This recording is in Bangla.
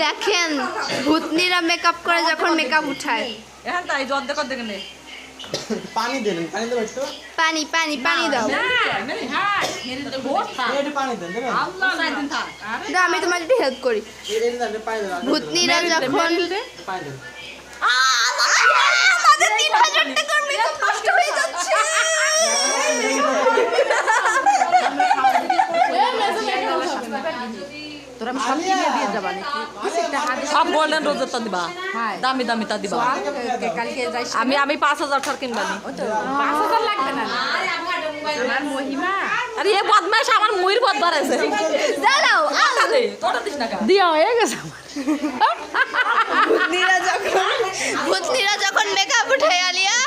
দেখেন ভূতনিরা মেকআপ করে যখন মেকআপ উঠায় পানি দেন, পানি দেবেন তো? পানি পানি পানি দাও দাও, আমি তোমার একটু হেল্প করি। ভূতনিরা যখন আমাদের 3000 টাকার মেকআপ নষ্ট হয়ে যাচ্ছে। সব গোল্ডেন রোজের তা দিবা, দামি দামি তা দিবা। আমি 5000 টাকা কিনবানি। 5000 লাগবে না। আমার মহিমা। আরে এ বদমাশ আমার মুইর বদ বাড়াইছে। দাঁড়াও তোটা দিস না কা? দিয়া হয়ে গেছে। ভূতনিরা যখন মেকআপ উঠায় আলিয়া